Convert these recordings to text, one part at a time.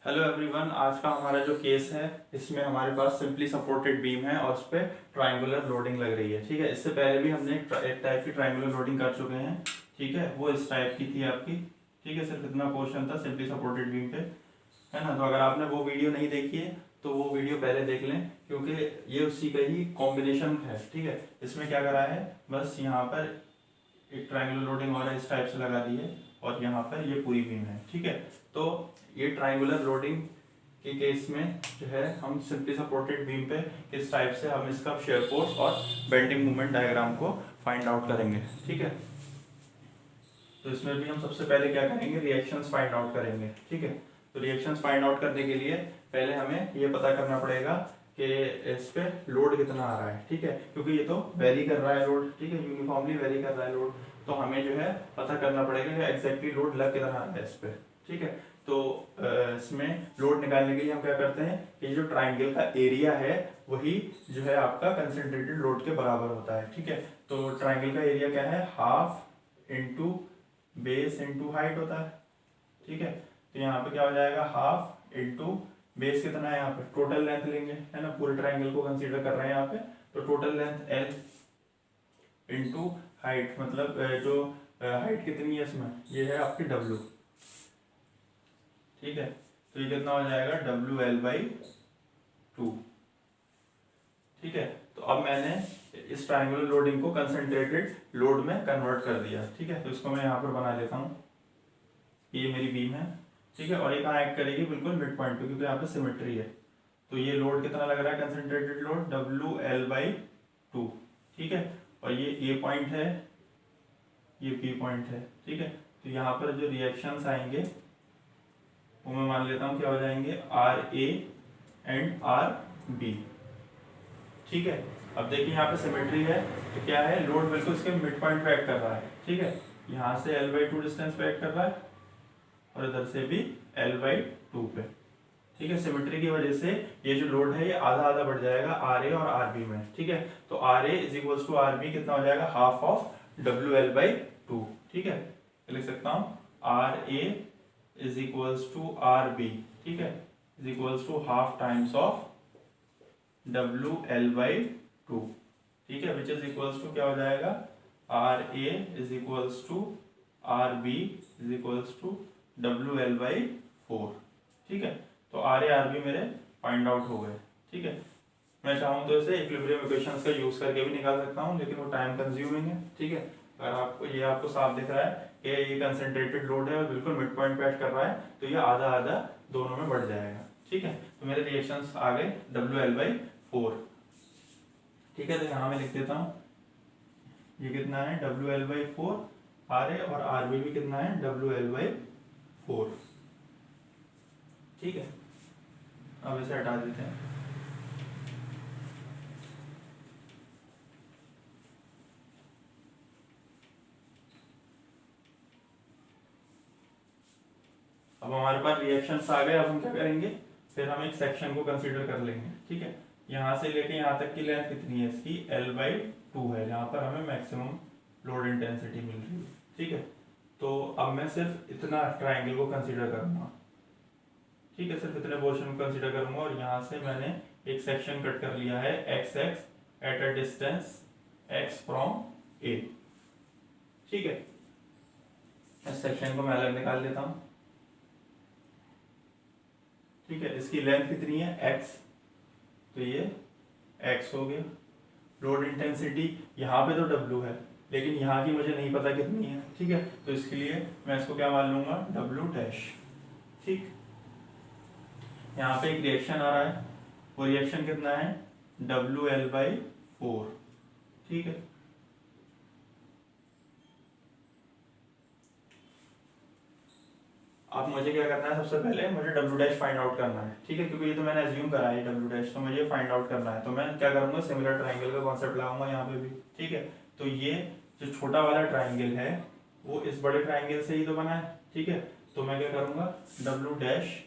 Hello everyone, आज का हमारा जो केस है इसमें हमारे पास सिंपली सपोर्टेड बीम है और उस पर ट्रायंगुलर लोडिंग लग रही है। ठीक है, इससे पहले भी हमने एक टाइप की ट्रायंगुलर लोडिंग कर चुके हैं। ठीक है, वो इस टाइप की थी आपकी। ठीक है, सिर्फ इतना पोर्शन था सिंपली सपोर्टेड बीम पे, है ना। तो अगर आपने वो वीडियो नहीं देखी है तो वो वीडियो पहले देख लें, क्योंकि ये उसी का ही कॉम्बिनेशन है। ठीक है, इसमें क्या करा है, बस यहाँ पर एक ट्रायंगुलर लोडिंग और इस टाइप से लगा दी है और यहाँ पर ये पूरी बीम है। ठीक है, तो ये ट्रायंगुलर लोडिंग के केस में जो है हम सिंपली सपोर्टेड बीम पे किस टाइप से हम इसका शेयर फोर्स और बेंडिंग मोमेंट डायग्राम को फाइंड आउट करेंगे। ठीक है, तो इसमें भी हम सबसे पहले क्या करेंगे, रिएक्शंस फाइंड आउट करेंगे। ठीक है, तो रिएक्शंस फाइंड आउट करने के लिए पहले हमें ये पता करना पड़ेगा कि इस पे लोड कितना आ रहा है। ठीक है, क्योंकि ये तो वेरी कर रहा है लोड। ठीक है, यूनिफॉर्मली वेरी कर रहा है लोड, तो हमें जो है पता करना पड़ेगा कि एग्जैक्टली लोड लग कितना आ रहा है इस पे। ठीक है, तो इसमें लोड निकालने के लिए हम क्या करते हैं कि जो ट्राइंगल का एरिया है वही जो है आपका कंसंट्रेटेड लोड के बराबर होता है। ठीक है, तो ट्राइंगल का एरिया क्या है, half into base into height होता है। ठीक है, तो यहाँ पे क्या हो जाएगा, हाफ इंटू बेस कितना है, यहाँ पे टोटल लेंथ लेंगे, है ना। पूरे ट्राइंगल को कंसीडर कर रहे हैं यहाँ पे, तो total length L into height, मतलब जो हाइट कितनी है इसमें, ये है आपकी डब्ल्यू। ठीक है, तो ये कितना हो जाएगा, डब्ल्यू एल बाई 2। ठीक है, तो अब मैंने इस ट्रायंगुलर लोडिंग को कंसंट्रेटेड लोड में कन्वर्ट कर दिया। ठीक है, तो इसको मैं यहाँ पर बना लेता हूँ, ये मेरी बीम है। ठीक है, और ये कहाँ एक्ट करेगी, बिल्कुल मिड पॉइंट पे, क्योंकि यहाँ पे सिमेट्री है। तो ये लोड कितना लग रहा है, concentrated load W L by 2। ठीक है, और ये पॉइंट है, ये पी पॉइंट है। ठीक है, तो यहाँ पर जो रिएक्शंस आएंगे वो मैं मान लेता हूँ क्या हो जाएंगे, R A and R B. ठीक है, अब देखिए यहाँ पे सिमेट्री है, तो क्या है, लोड बिल्कुल इसके मिड पॉइंट पे एक्ट कर रहा है। ठीक है, यहाँ से एल बाई 2 डिस्टेंस पे एक्ट कर रहा है और इधर से भी एल बाई 2 पे। ठीक है, सिमेट्री की वजह से ये जो लोड है ये आधा आधा बढ़ जाएगा आर ए और आर बी में। ठीक है, तो R A is equals to R B कितना हो जाएगा, half of W L by 2। ठीक है, लिख सकता हूँ R A is equals to R B. ठीक है, is equals to half times of W L by 2। ठीक है, विच इज इक्वल्स टू क्या हो जाएगा, R A is equals to R B is equals to W L by 4। ठीक है, तो आर ए आर बी मेरे फाइंड आउट हो गए। ठीक है, मैं चाहूँ तो इसे इक्विलिब्रियम इक्वेशंस का यूज करके भी निकाल सकता हूँ, लेकिन वो टाइम कंज्यूमिंग है। ठीक है, अगर आपको साफ दिख रहा है कि ये कंसंट्रेटेड लोड है और बिल्कुल मिड पॉइंट पे एक्ट कर रहा है, तो ये आधा आधा दोनों में बढ़ जाएगा। ठीक है, तो मेरे रिएक्शंस आ गए डब्ल्यू एल बाई 4। ठीक है, तो यहाँ मैं लिख देता हूँ, ये कितना है, W L by 4 R A, और आर बी भी कितना है, डब्ल्यू एल बाई 4। ठीक है, अब इसे हटा देते हैं। अब हमारे पास रिएक्शंस आ गए, अब हम क्या करेंगे, फिर हम एक सेक्शन को कंसीडर कर लेंगे। ठीक है, यहाँ से लेके यहाँ तक की लेंथ कितनी है इसकी, एल बाई 2 है, जहाँ पर हमें मैक्सिमम लोड इंटेंसिटी मिल रही है। ठीक है, तो अब मैं सिर्फ इतना ट्राइंगल को कंसीडर करूँगा। ठीक है, सिर्फ इतने पोर्शन को कंसीडर करूँगा, और यहाँ से मैंने एक सेक्शन कट कर लिया है X X at a distance X from A. ठीक है, इस सेक्शन को मैं अलग निकाल लेता हूँ। ठीक है, इसकी लेंथ कितनी है, x, तो ये x हो गया। लोड इंटेंसिटी यहाँ पे तो w है, लेकिन यहाँ की मुझे नहीं पता कितनी है। ठीक है, तो इसके लिए मैं इसको क्या मान लूंगा, w डैश। ठीक, यहाँ पे एक रिएक्शन आ रहा है, वो रिएक्शन कितना है, डब्ल्यू एल बाई 4। ठीक है, अब मुझे क्या करना है, सबसे पहले मुझे डब्ल्यू डैश फाइंड आउट करना है। ठीक है, क्योंकि ये तो मैंने एज्यूम करा है डब्ल्यू डैश, तो मुझे फाइंड आउट करना है। तो मैं क्या करूंगा, सिमिलर ट्राइंगल का कॉन्सेप्ट लगाऊंगा यहाँ पे भी। ठीक है, तो ये जो छोटा वाला ट्राइंगल है वो इस बड़े ट्राइंगल से ही तो बना है। ठीक है, तो मैं क्या करूंगा, डब्ल्यू डैश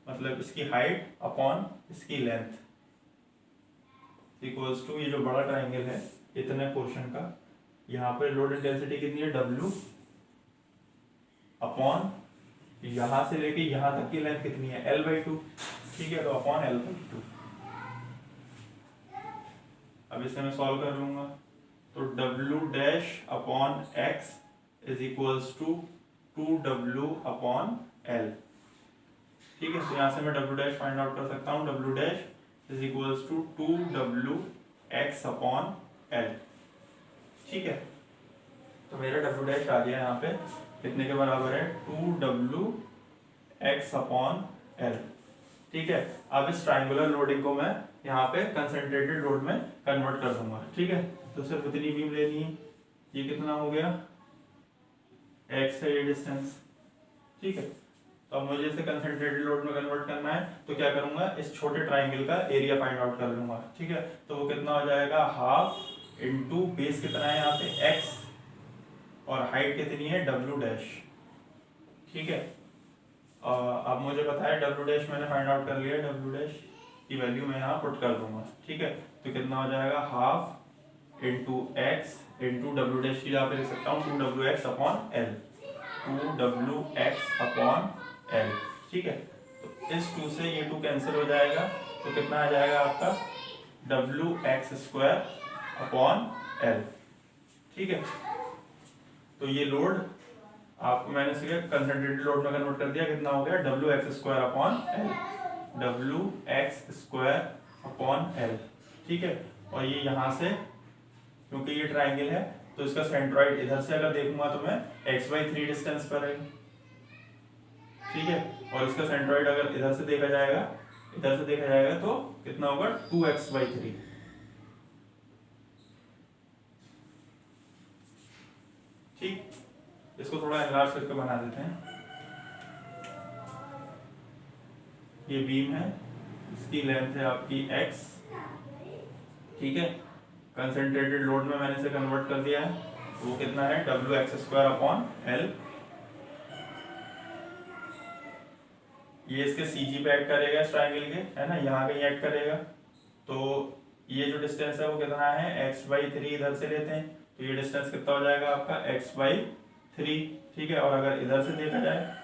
मतलब इसकी हाइट अपॉन इसकी लेंथ इक्वल्स टू, ये जो बड़ा ट्राइंगल है इतने पोर्शन का, यहाँ पे लोड इंटेंसिटी कितनी है, डब्ल्यू अपॉन यहाँ से लेके यहाँ तक की लेंथ कितनी है, l/2, ठीक है, तो अपॉन l/2। अब इसे मैं सॉल्व कर लूंगा, तो w dash upon x is equals to 2w upon l, ठीक है। तो यहाँ से मैं w डैश फाइंड आउट कर सकता हूँ, w dash is equals to 2w x upon l, ठीक है। तो मेरा w डैश आ गया यहाँ पे कितने के बराबर है, 2w x अपॉन l, ठीक है। अब इस ट्राइंगुलर लोडिंग को मैं यहाँ पे कंसंट्रेटेड लोड में कन्वर्ट कर दूंगा, ठीक है। तो सिर्फ इतनी बीम लेनी है, ये कितना हो गया, x है ये डिस्टेंस, ठीक है। तो अब मुझे इसे कंसंट्रेटेड लोड में कन्वर्ट करना है, तो क्या करूंगा, इस छोटे ट्राइंगल का एरिया फाइंड आउट कर लूंगा, ठीक है। तो वो कितना हो जाएगा, हाफ इंटू बेस कितना है यहाँ पे x, और हाइट कितनी है w डैश, ठीक है। अब मुझे पता है w डैश मैंने फाइंड आउट कर लिया, w डैश की वैल्यू मैं यहाँ पुट कर दूंगा, ठीक है। तो कितना हो जाएगा, half into x into w dash की यहाँ पे लिख सकता हूँ 2wx upon l, 2wx upon l, ठीक है। तो इस 2 से ये 2 कैंसिल हो जाएगा, तो कितना आ जाएगा आपका, wx स्क्वायर अपॉन l, ठीक है। तो ये लोड आपको मैंने सीधे कंसंट्रेटेड लोड में कन्वर्ट कर दिया, कितना हो गया, wx square upon l, wx square upon l, ठीक है। और ये यहाँ से, क्योंकि ये ट्राइंगल है तो इसका सेंट्रॉइड इधर से अगर देखूंगा तो मैं x/3 डिस्टेंस पर है, ठीक है। और इसका सेंट्रॉइड अगर इधर से देखा जाएगा तो कितना होगा, 2x/3, ठीक। इसको थोड़ा एनलार्ज करके बना देते हैं। ये बीम है, इसकी लेंथ है आपकी x, ठीक है। कंसंट्रेटेड लोड में मैंने इसे कन्वर्ट कर दिया है, वो कितना है, wx स्क्वायर अपॉन l। ये इसके CG पे ऐड करेगा इस ट्राइंगल के, है ना, यहाँ कहीं ऐड करेगा। तो ये जो डिस्टेंस है वो कितना है, x/3 इधर से लेते हैं, तो ये डिस्टेंस कितना हो जाएगा आपका, x/3, ठीक है। और अगर इधर से देखा जाए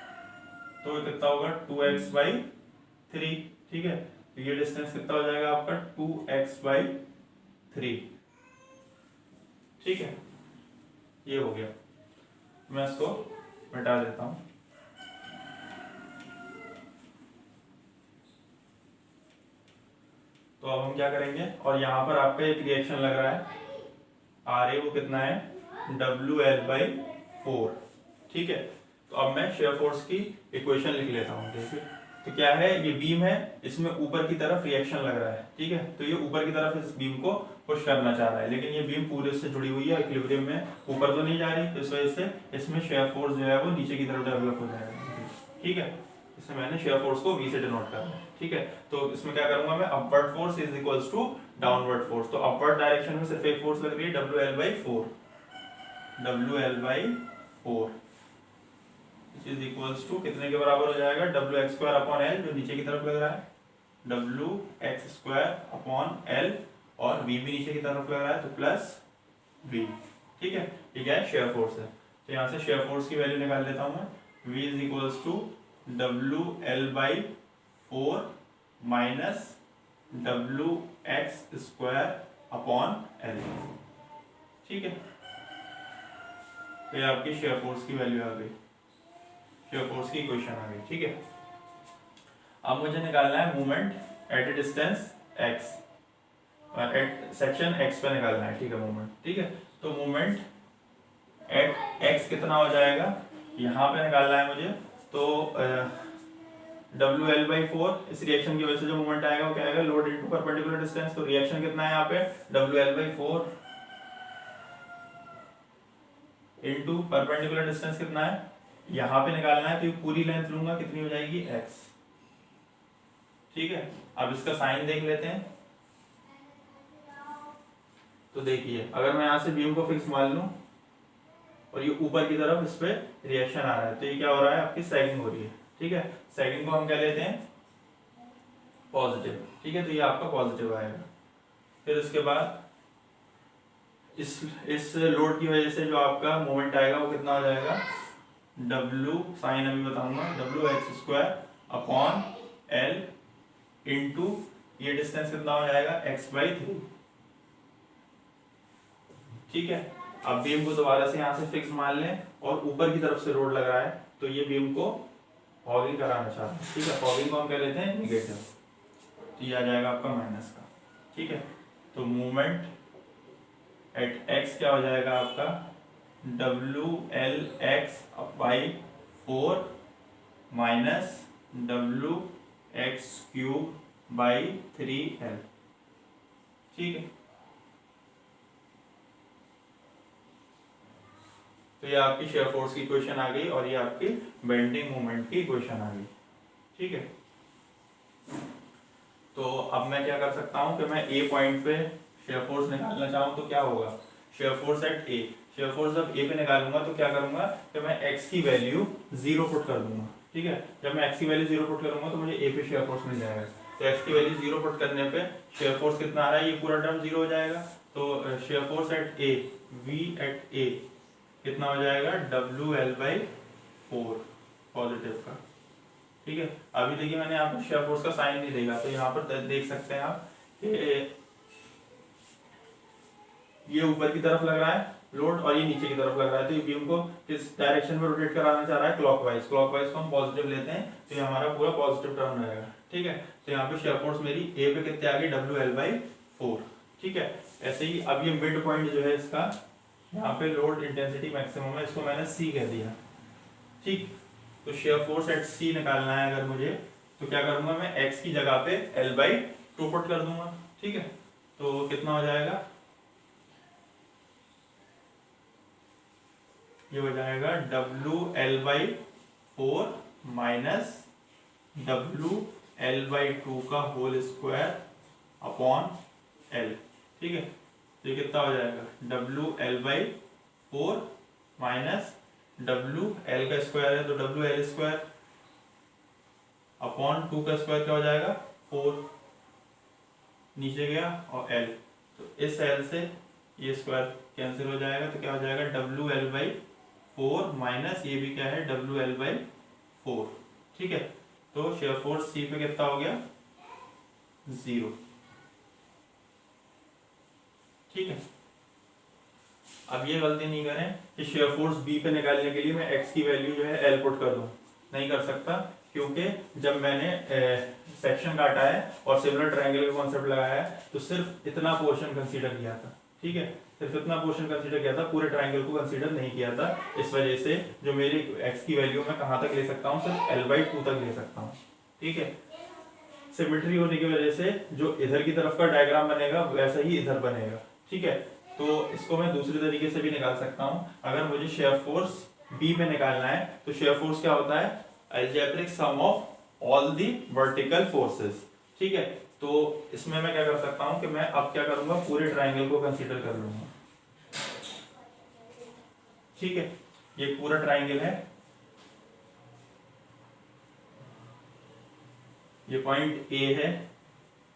तो ये कितना होगा, 2x/3, ठीक है। तो ये डिस्टेंस कितना हो जाएगा आपका, 2x/3, ठीक है। ये हो गया, मैं इसको मिटा देता हूं। तो अब हम क्या करेंगे, और यहाँ पर आपका एक रिएक्शन लग रहा है, RA वो कितना है, WL/4, ठीक है। तो अब मैं शेयर फोर्स की इक्वेशन लिख लेता हूँ, देखिए। तो क्या है, ये बीम है, इसमें ऊपर की तरफ रिएक्शन लग रहा है, ठीक है। तो ये ऊपर की तरफ इस बीम को पुश करना चाह रहा है, लेकिन ये बीम पूरे से जुड़ी हुई है, इक्विलिब्रियम में ऊपर तो नहीं जा रही, तो इस वजह से इसमें शेयर फोर्स जो है वो नीचे की तरफ डेवलप हो जाएगा, ठीक है। इसमें मैंने शेयर फोर्स को V से डिनोट करना है, ठीक है। तो इसमें क्या करूंगा मैं, upward force is equals to downward force. तो अपवर्ड डायरेक्शन में सिर्फ एक फोर्स लग रही है, WL/4, WL/4 is equals to कितने के बराबर हो जाएगा, wx स्क्वायर अपॉन l, जो नीचे की तरफ लग रहा है, wx स्क्वायर अपॉन l, और v भी नीचे की तरफ लग रहा है, तो प्लस v, ठीक है। ये क्या है, शेयर फोर्स है। तो यहाँ से शेयर फोर्स की वैल्यू निकाल लेता हूँ मैं, v is equals to WL/4 minus wx square upon l, ठीक है। तो ये आपकी शेयर फोर्स की वैल्यू आ गई, शेयर फोर्स की इक्वेशन आ गई, ठीक है। अब मुझे निकालना है movement at a distance x, और एट सेक्शन x पे निकालना है, ठीक है, मूवमेंट, ठीक है। तो मूवमेंट एट x कितना हो जाएगा, यहाँ पे निकालना है मुझे। तो WL/4, इस रिएक्शन की वजह से जो मूवमेंट आएगा वो क्या आएगा, लोड इनटू परपेंडिकुलर डिस्टेंस। तो रिएक्शन कितना है यहाँ पे, WL/4 इनटू परपेंडिकुलर डिस्टेंस कितना है, यहाँ पे निकालना है। तो ये पूरी लेंथ लूंगा, कितनी हो जाएगी, x, ठीक है। अब इसका साइन देख लेते हैं। तो देखिए, अगर मैं यहाँ से बीम को फिक्स मान लूं और ये ऊपर की तरफ इस पे रिएक्शन आ रहा है, तो ये क्या हो रहा है, आपकी सैगिंग हो रही है, ठीक है। सैगिंग को हम क्या लेते हैं, पॉजिटिव, ठीक है। तो ये आपका पॉजिटिव आएगा। फिर उसके बाद इस लोड की वजह से जो आपका मोमेंट आएगा वो कितना हो जाएगा, डब्ल्यू साइन अभी बताऊंगा, W x square upon L into ये डिस्टेंस कितना हो जाएगा x/3। ठीक है, अब बीम को दोबारा से यहाँ से फिक्स मान लें और ऊपर की तरफ से लोड लग रहा है तो ये बीम को फॉगिंग कराना चाहते हैं। ठीक है, फॉगिंग को हम कह लेते हैं निगेटिव, तो ये आ जाएगा आपका माइनस का। ठीक है, तो मूवमेंट एट x क्या हो जाएगा आपका WLx/4 माइनस WX3/3L। ठीक है, तो ये आपकी शेयर फोर्स की इक्वेशन आ गई और ये आपकी बेंडिंग मोमेंट की इक्वेशन आ गई। ठीक है, तो अब मैं क्या कर सकता हूं कि मैं ए पॉइंट पे शेयर फोर्स निकालना चाहूं तो क्या होगा, share force at A, shear force जब ए पे निकालूंगा तो क्या करूंगा कि मैं एक्स की वैल्यू 0 पुट कर दूंगा। ठीक है, जब मैं एक्स की वैल्यू 0 पुट करूंगा तो मुझे ए पे शेयर फोर्स मिल जाएगा। तो एक्स की वैल्यू 0 पुट करने पे शेयर फोर्स कितना आ रहा है, ये पूरा टर्म 0 हो जाएगा। तो shear force at A, V at A कितना हो जाएगा WL/4 पॉजिटिव का। ठीक है, अभी देखिए मैंने यहाँ पर शेयर फोर्स का साइन नहीं देखा, तो यहाँ पर देख सकते हैं आप कि ये ऊपर की तरफ लग रहा है लोड और ये नीचे की तरफ लग रहा है। तो ये बीम को किस डायरेक्शन में रोटेट कराना चाह रहा है, क्लॉकवाइज। क्लॉकवाइज को हम पॉजिटिव लेते हैं तो ये हमारा पूरा पॉजिटिव टर्म रहेगा। ठीक है, तो यहाँ पे शेयर फोर्स मेरी ए पे कितने आ गई WL/4। ठीक है, ऐसे ही अब ये मिड पॉइंट जो है इसका, यहाँ पे लोड इंटेंसिटी मैक्सिमम है, इसको मैंने सी कह दिया। ठीक, तो शेयर फोर्स एट सी निकालना है अगर मुझे, तो क्या करूंगा मैं एक्स की जगह पे L/2 पुट कर दूंगा। ठीक है, तो कितना हो जाएगा, ये हो जाएगा WL/4 माइनस WL/2 का होल स्क्वायर अपॉन L। ठीक है, तो ये कितना हो जाएगा WL/4 माइनस WL का स्क्वायर है तो WL² अपॉन 2 का स्क्वायर क्या हो जाएगा 4, नीचे गया और L, तो इस L से ये स्क्वायर कैंसिल हो जाएगा तो क्या हो जाएगा WL/4 माइनस ये भी क्या है WL/4। ठीक है, तो शेयर फोर्स सी पे कितना हो गया 0। ठीक है, अब ये गलती नहीं करें कि शेयर फोर्स बी पे निकालने के लिए मैं एक्स की वैल्यू जो है एल पुट कर दूं, नहीं कर सकता, क्योंकि जब मैंने सेक्शन काटा है और सिमिलर ट्रायंगल का कॉन्सेप्ट लगाया है तो सिर्फ इतना पोर्शन कंसीडर किया था। ठीक है, सिर्फ इतना पोर्शन कंसीडर किया था, पूरे ट्रायंगल को कंसीडर नहीं किया था। इस वजह से जो मेरी एक्स की वैल्यू मैं कहाँ तक ले सकता हूँ, सिर्फ L/2 तक ले सकता हूँ। ठीक है, सिमेट्री होने की वजह से जो इधर की तरफ का डायग्राम बनेगा वैसा ही इधर बनेगा। ठीक है, तो इसको मैं दूसरे तरीके से भी निकाल सकता हूँ। अगर मुझे शेयर फोर्स बी पे निकालना है तो शेयर फोर्स क्या होता है, algebraic sum of all the vertical forces. ठीक है, तो इसमें मैं क्या कर सकता हूँ कि मैं अब क्या करूंगा, पूरे ट्राइंगल को कंसीडर कर लूंगा। ठीक है, ये पूरा ट्राइंगल है, ये पॉइंट ए है,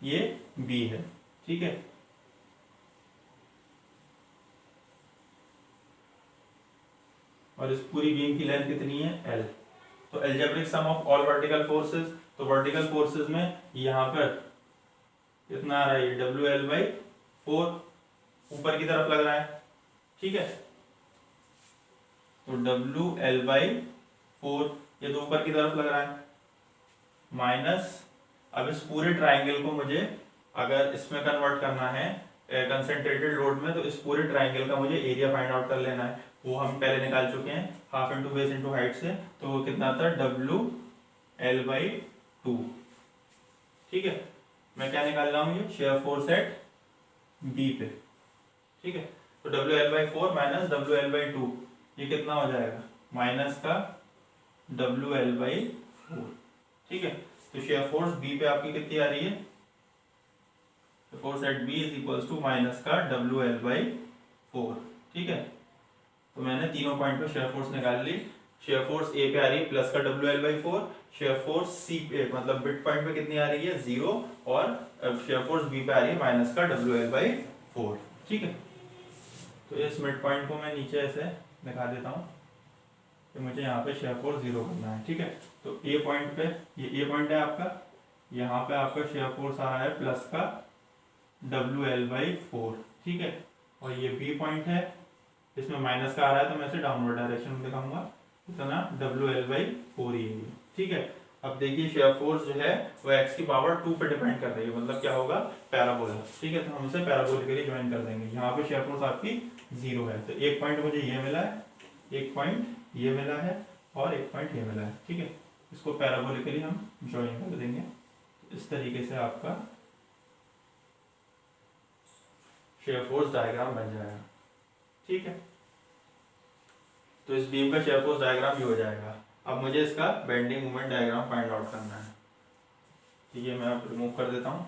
ये बी है। ठीक है, और इस पूरी बीम की लेंथ कितनी है L। तो algebraic sum of all vertical forces, तो वर्टिकल फोर्सेस में यहाँ पर कितना आ रहा है WL/4 ऊपर की तरफ लग रहा है। ठीक है, तो WL/4 ये तो ऊपर की तरफ लग रहा है माइनस, अब इस पूरे ट्राइंगल को मुझे अगर इसमें कन्वर्ट करना है कंसंट्रेटेड लोड में, तो इस पूरे ट्राइंगल का मुझे एरिया फाइंड आउट कर लेना है। वो हम पहले निकाल चुके हैं, half into base into height से, तो वो कितना था WL/2। ठीक है, मैं क्या निकाल रहा हूँ, ये शेयर फोर्स एट बी पे। ठीक है, तो WL/4 माइनस WL/2 ये कितना हो जाएगा, माइनस का WL/4। ठीक है, तो शेयर फोर्स बी पे आपकी कितनी आ रही है, force at B is equals to minus का WL/4। ठीक है, तो मैंने तीनों पॉइंट पे शेयर फोर्स निकाल ली। शेयर फोर्स ए पे आ रही है प्लस का WL/4, शेयर फोर्स सी पे मतलब मिड पॉइंट पे कितनी आ रही है 0, और शेयर फोर्स बी पे आ रही है माइनस का WL/4। ठीक है, तो इस मिड पॉइंट को मैं नीचे ऐसे दिखा देता हूँ, कि मुझे यहाँ पे शेयर फोर्स 0 करना है। ठीक है, तो ए पॉइंट पे, ये ए पॉइंट है आपका, यहाँ पे आपका शेयर फोर्स आ रहा है प्लस का WL/4। ठीक है, और ये बी पॉइंट है, इसमें माइनस का आ रहा है तो मैं इसे डाउनवर्ड डायरेक्शन में दिखाऊंगा, इतना WL/4 ही है। ठीक है, अब देखिए शेयर फोर्स जो है वो x की पावर 2 पे डिपेंड कर रही है, मतलब क्या होगा, पैराबोला। ठीक है, तो हम इसे पैराबोलिकली ज्वाइन कर देंगे। यहाँ पे शेयर फोर्स आपकी 0 है, तो एक पॉइंट मुझे ये मिला है, एक पॉइंट ये मिला है और एक पॉइंट ये मिला है। ठीक है, इसको पैराबोलिकली हम ज्वाइन कर देंगे। इस तरीके से आपका शेयर फोर्स डायग्राम बन जाएगा। ठीक है, तो इस बीम का शेयर फोर्स डायग्राम ये हो जाएगा। अब मुझे इसका bending moment diagram find out करना है। ठीक है, मैं अब रिमूव कर देता हूँ।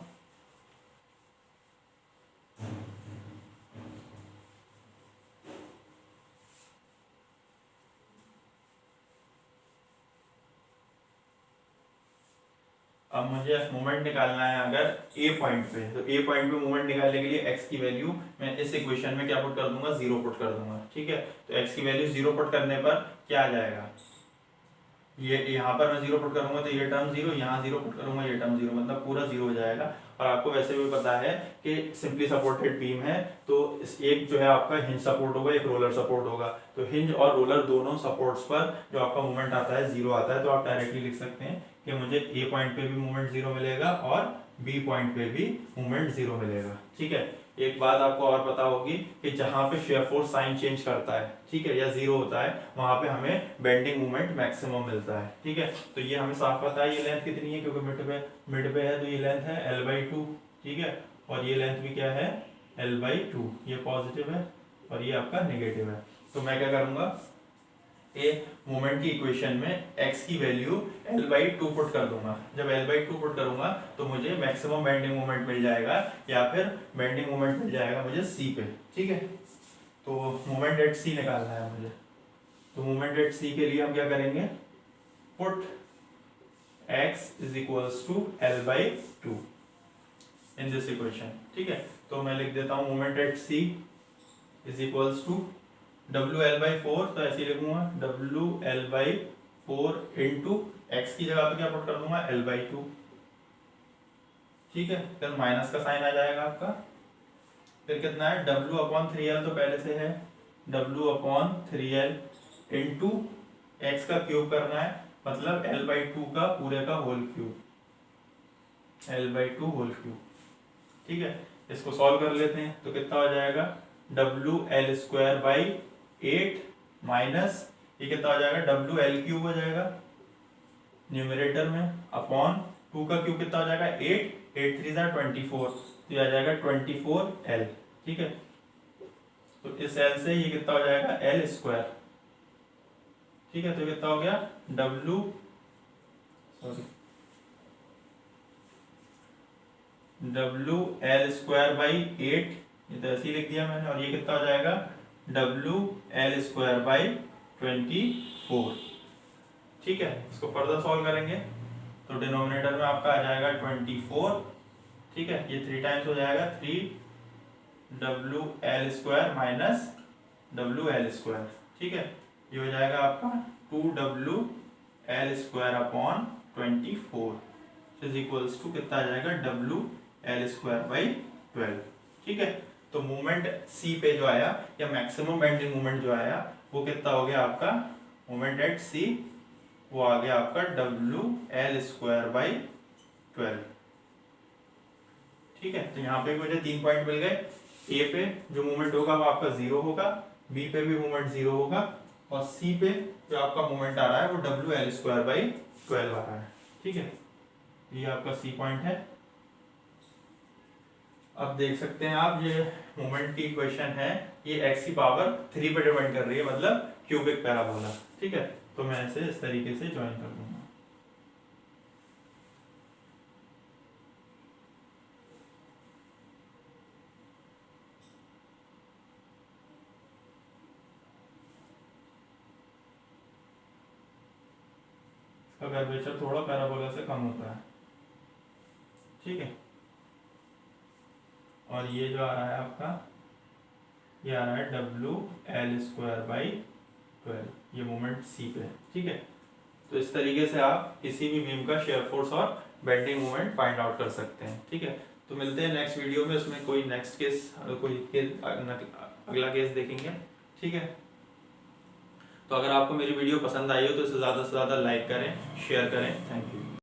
अब मुझे मोमेंट निकालना है अगर ए पॉइंट पे, तो ए पॉइंट पे मोमेंट निकालने के लिए एक्स की वैल्यू मैं इस इक्वेशन में क्या पुट कर दूंगा, 0 पुट कर दूंगा। ठीक है, तो एक्स की वैल्यू 0 पुट करने पर क्या आ जाएगा, ये यहाँ पर मैं 0 पुट करूंगा तो ये टर्म 0, यहाँ 0 पुट करूंगा ये टर्म 0, मतलब पूरा 0 हो जाएगा। और आपको वैसे भी पता है कि सिंपली सपोर्टेड बीम है, तो एक जो है आपका हिंज सपोर्ट होगा, एक रोलर सपोर्ट होगा, तो हिंज और रोलर दोनों सपोर्ट्स पर जो आपका मूवमेंट आता है 0 आता है। तो आप डायरेक्टली लिख सकते हैं कि मुझे ए पॉइंट पे भी मूवमेंट 0 मिलेगा और बी पॉइंट पे भी मूवमेंट 0 मिलेगा। ठीक है, एक बात आपको और पता होगी कि जहां पे शेयर फोर्स साइन चेंज करता है, ठीक है, या 0 होता है, वहां पे हमें बेंडिंग मोमेंट मैक्सिमम मिलता है। ठीक है, तो ये हमें साफ पता है ये लेंथ कितनी है, क्योंकि मिड पे है, तो ये लेंथ है L/2। ठीक है, और ये लेंथ भी क्या है, L/2, ये पॉजिटिव है और ये आपका नेगेटिव है। तो मैं क्या करूंगा, ए मोमेंट की इक्वेशन में x की वैल्यू L/2 पुट कर दूंगा। जब L/2 पुट करूंगा तो मुझे मैक्सिमम बेंडिंग मोमेंट मिल जाएगा, या फिर बेंडिंग मोमेंट मिल जाएगा मुझे c पे। ठीक है, तो मोमेंट एट c निकालना है मुझे। तो मोमेंट एट c के लिए हम क्या करेंगे, put x = L/2 in this equation. ठीक है, तो मैं लिख देता हूँ मोमेंट एट c = WL/4, तो ऐसे लिखूंगा WL/4 इंटू एक्स की जगह पे क्या पुट कर दूंगा, L/2। ठीक है, फिर माइनस का साइन आ जाएगा आपका, फिर कितना है, W/3L तो पहले से है, W/3L इंटू एक्स का क्यूब करना है, मतलब L/2 का पूरे का whole cube, L/2 whole cube. ठीक है, इसको सॉल्व कर लेते हैं तो कितना हो जाएगा, WL²/8 माइनस ये कितना हो जाएगा, WL³ हो जाएगा न्यूमरेटर में, अपॉन 2 का क्यूब कितना हो जाएगा, 8, 8 3 24, तो ये आ जाएगा 24L। ठीक है, तो इस L से ये कितना हो जाएगा, L²। ठीक है, तो कितना हो गया, WL²/8, ये तो ऐसे ही लिख दिया मैंने, और ये कितना हो जाएगा, WL²/24। ठीक है, इसको फर्दर सॉल्व करेंगे तो डिनोमिनेटर में आपका आ जाएगा 24। ठीक है, ये 3 टाइम्स हो जाएगा, 3WL² माइनस WL²। ठीक है, ये हो जाएगा आपका 2WL²/24 इज कितना आ जाएगा, WL²/12। ठीक है, तो मूवमेंट सी पे जो आया, या मैक्सिमम बेंडिंग मूवमेंट जो आया, वो कितना हो गया आपका, मूवमेंट एट सी वो आ गया आपका WL²/12। ठीक है, तो यहाँ पे मुझे 3 पॉइंट मिल गए। ए पे जो मूवमेंट होगा वो आपका 0 होगा, बी पे भी मूवमेंट 0 होगा, और सी पे जो आपका मूवमेंट आ रहा है वो WL²/12 आ रहा है। ठीक है, ये आपका सी पॉइंट है। अब देख सकते हैं आप, ये मोमेंट की इक्वेशन है, ये x की पावर 3 पे डिपेंड कर रही है, मतलब क्यूबिक पैराबोला। ठीक है, तो मैं इसे इस तरीके से ज्वाइन कर दूंगा। इसका कर्वेचर थोड़ा पैराबोला से कम होता है। ठीक है, और ये जो आ रहा है आपका, ये आ रहा है WL²/12। ये मोमेंट सी पे है, ठीक है। तो इस तरीके से आप किसी भी बीम का शेयर फोर्स और बेंडिंग मोमेंट फाइंड आउट कर सकते हैं, ठीक है। तो मिलते हैं नेक्स्ट वीडियो में, उसमें कोई नेक्स्ट केस, कोई अगला केस देखेंगे, ठीक है। तो अगर आपको मेरी वीडियो पसंद आई हो तो इसे ज़्यादा से ज़्यादा लाइक करें, शेयर करें। Thank you.